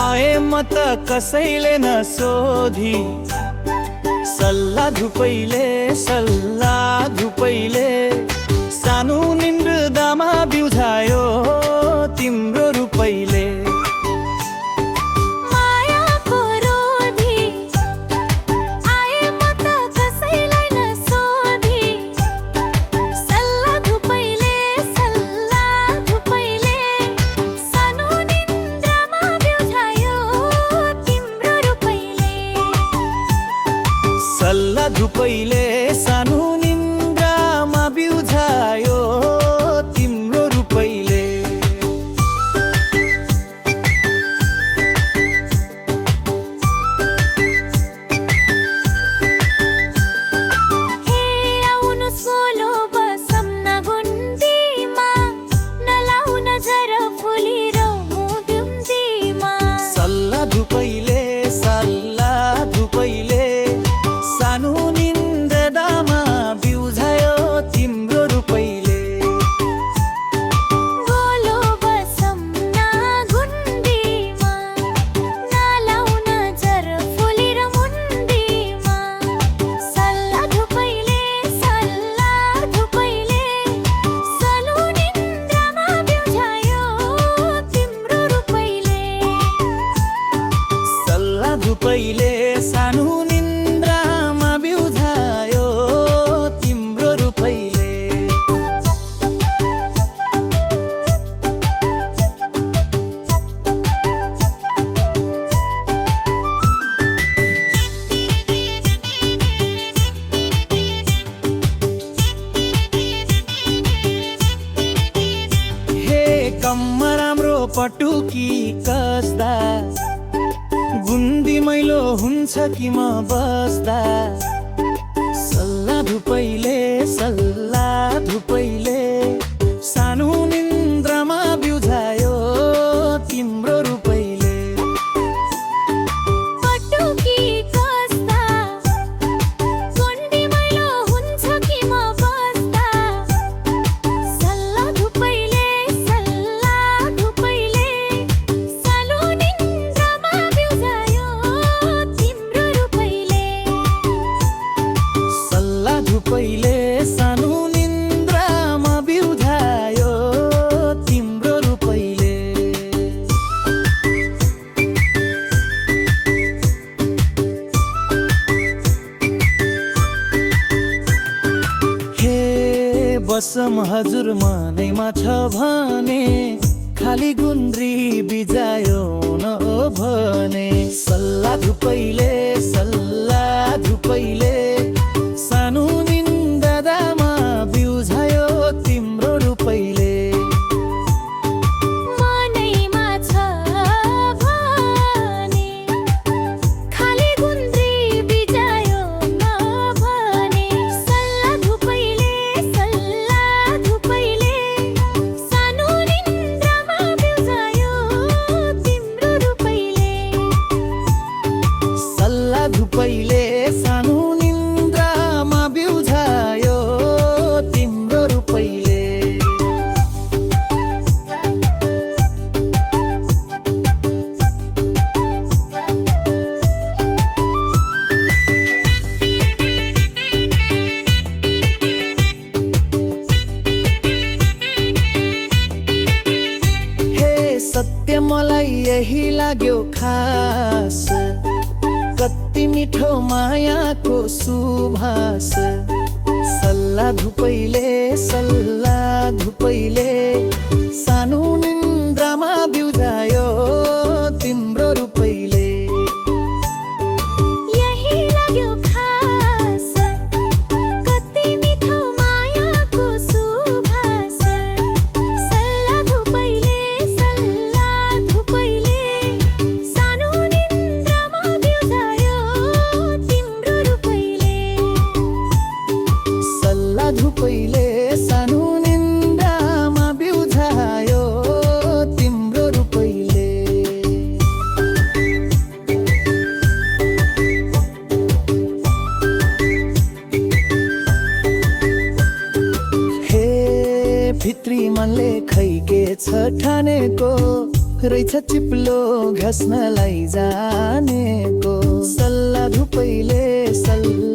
आए म त कसैले नसोधी सल्लाह धुपैले सानो निन्द्रदामा बिउझायो तिम्रो रूपैले। सल्लाह धुपैले सानो निन्द्रामा बिउझायो तिम्रो रूपैले। सल्लाह धुपैले सानो निन्द्रदामा बिउझायो तिम्रो रूपैले। गोलो बसम ना गुन्डीमा नलाउन जर फुली र मुन्डीमा। सल्लाह धुपैले सानो निन्द्रामा बिउझायो तिम्रो रूपैले। सल्लाह धुपैले सानो निन्द्रामा बिउझायो तिम्रो रूपैले। हे कम्म राम्रो पटुकी कसदा गुन्दी मैलो हुन्छ कि म बस्दा। सल्लाह धुपैले सानो निन्द्रामा बिउझायो तिम्रो रूपैले। पटुकी कसदा गुन्डी मैलो हुन्छ कि म बस्दा। सल्लाह धुपैले सानो निन्द्रामा बिउझायो तिम्रो रूपैले। सल्लाह धुपैले सानो निन्द्रामा बिउझायो तिम्रो रूपैले। हे बसम हजुर मनैमा छ भने खाली गुन्द्री बिजायो न भने। सल्लाह धुपैले सानो निन्द्रदामा बिउझायो तिम्रो रूपैले। मनैमा छ भने खाली गुन्द्री बिजायो न भने। सल्लाह धुपैले सानो निन्द्रामा बिउझायो तिम्रो रूपैले। सल्लाह धुपैले सानो निन्द्रामा बिउझायो तिम्रो रूपैले। हे सत्य मलाई यही लाग्यो खास कति मिठो मायाको सुभाष। सल्लाह धुपैले सानो निन्द्रामा बिउझायो तिम्रो रूपैले। यही लाग्यो खास कति मिठो मायाको सुभाष। सल्लाह धुपैले सानो निन्द्रामा बिउझायो तिम्रो रूपैले। सल्लाह धुपैले सानो निन्द्रामा बिउझायो तिम्रो रूपैले। रहेछ चिप्लो घस्नलाई जानेको सल्लाह धुपैले सल्लाह